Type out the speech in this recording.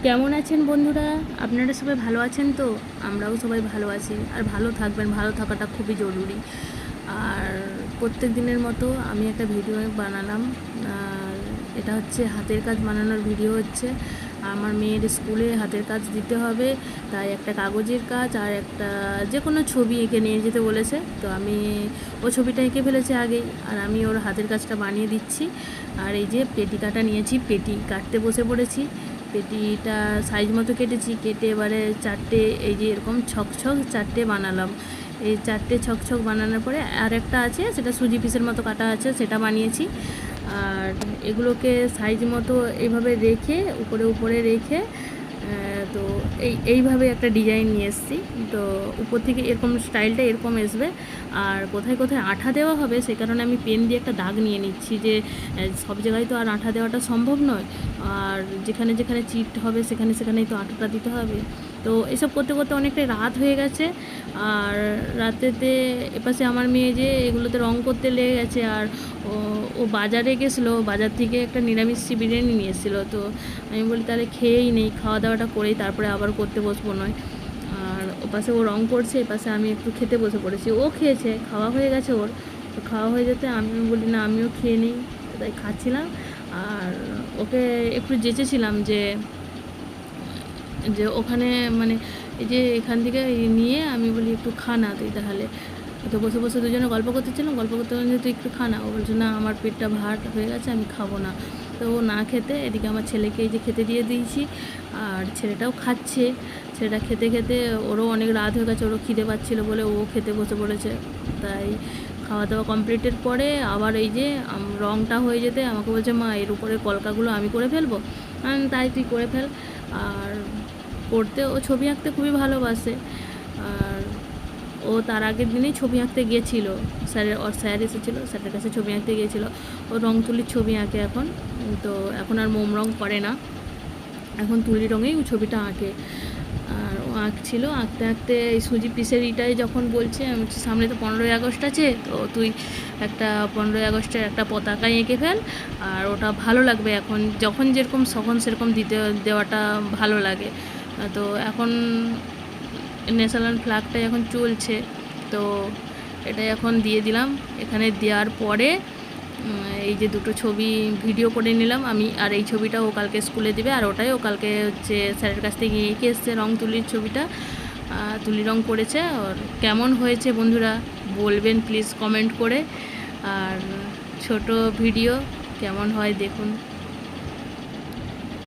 কেমন আছেন বন্ধুরা? আপনারা সবাই ভালো আছেন তো? আমরাও সবাই ভালো আছি, আর ভালো থাকবেন। ভালো থাকাটা খুবই জরুরি। আর প্রত্যেক দিনের মতো আমি একটা ভিডিও বানালাম। আর এটা হচ্ছে হাতের কাজ বানানোর ভিডিও হচ্ছে। আমার মেয়ের স্কুলে হাতের কাজ দিতে হবে, তাই একটা কাগজের কাজ আর একটা যে কোনো ছবি এঁকে নিয়ে যেতে বলেছে। তো আমি ও ছবিটা এঁকে ফেলেছে আগেই, আর আমি ওর হাতের কাজটা বানিয়ে দিচ্ছি। আর এই যে পেটি কাটা নিয়েছি, পেটি কাটতে বসে পড়েছি। পেটিটা সাইজ মতো কেটেছি, কেটে এবারে চারটে এই যে এরকম ছক চারটে বানালাম। এই চারটে ছক বানানোর পরে আর একটা আছে, সেটা সুজি পিসের মতো কাটা আছে, সেটা বানিয়েছি। আর এগুলোকে সাইজ মতো এইভাবে রেখে উপরে রেখে তো এইভাবে একটা ডিজাইন নিয়ে এসেছি। তো উপর থেকে এরকম স্টাইলটা এরকম আসবে। আর কোথায় কোথায় আঠা দেওয়া হবে সে কারণে আমি পেন দিয়ে একটা দাগ নিয়ে নিচ্ছি, যে সব জায়গায় তো আর আঠা দেওয়াটা সম্ভব নয়। আর যেখানে যেখানে চিট হবে সেখানেই তো আঠাটা দিতে হবে। তো এসব করতে করতে অনেকটাই রাত হয়ে গেছে। আর রাতেতে এপাশে আমার মেয়ে যে এগুলোতে রং করতে লেগে গেছে। আর ও বাজারে গেছিলো, বাজার থেকে একটা নিরামিষ বিরিয়ানি নিয়ে এসেছিলো। তো আমি বলি তাহলে খেয়েই নেই, খাওয়া দাওয়াটা করেই তারপরে আবার করতে বসবো নয়। আর ওপাশে ও রং করছে, এপাশে আমি একটু খেতে বসে পড়েছি। ও খেয়েছে, খাওয়া হয়ে গেছে ওর। তো খাওয়া হয়ে যেতে আমি বলি না আমিও খেয়ে নিই, তাই খাচ্ছিলাম। আর ওকে একটু যেচেছিলাম যে যে ওখানে মানে এই যে এখান থেকে নিয়ে আমি বলি একটু খা না তুই তাহলে। তো বসে বসে দুজনে গল্প করতেছিলাম, গল্প করতে যে তুই একটু খা না। ও বলছে না আমার পেটটা ভার হয়ে গেছে, আমি খাবো না। তো ও না খেতে, এদিকে আমার ছেলেকে এই যে খেতে দিয়ে দিয়েছি, আর ছেলেটাও খাচ্ছে। ছেলেটা খেতে খেতে ওরও অনেক রাত হয়ে গেছে, ওরও খিদে পাচ্ছিলো বলে ও খেতে বসে পড়েছে। তাই খাওয়া দাওয়া কমপ্লিটের পরে আবার এই যে রঙটা হয়ে যেতে আমাকে বলছে মা এর উপরে কলকাগুলো আমি করে ফেলবো। তাই তুই করে ফেল। আর পড়তে ও ছবি আঁকতে খুবই ভালোবাসে। আর ও তার আগের দিনেই ছবি আঁকতে গিয়েছিলো, ওর স্যার এসেছিলো, স্যারের কাছে ছবি আঁকতে গিয়েছিলো। ও রং তুলির ছবি আঁকে এখন। তো এখন আর মোম রং করে না, এখন তুলি রঙেই ও ছবিটা আঁকে। আর ও আঁকছিলো, আঁকতে আঁকতে এই সুজি পিসের ইটাই যখন বলছে, আমি সামনে তো 15ই আগস্ট আছে, তো তুই একটা 15ই আগস্টের একটা পতাকা এঁকে ফেল। আর ওটা ভালো লাগবে, এখন যখন যেরকম সখন সেরকম দেওয়াটা ভালো লাগে। তো এখন ন্যাশনাল ফ্ল্যাগটাই এখন চলছে, তো এটাই এখন দিয়ে দিলাম। এখানে দেওয়ার পরে এই যে দুটো ছবি ভিডিও করে নিলাম আমি, আর এই ছবিটা ও কালকে স্কুলে দেবে। আর ওটাই ও কালকে হচ্ছে স্যারের কাছ থেকে এঁকে এসছে রং তুলির ছবিটা, তুলি রং করেছে। আর কেমন হয়েছে বন্ধুরা বলবেন প্লিজ কমেন্ট করে। আর ছোট ভিডিও কেমন হয় দেখুন।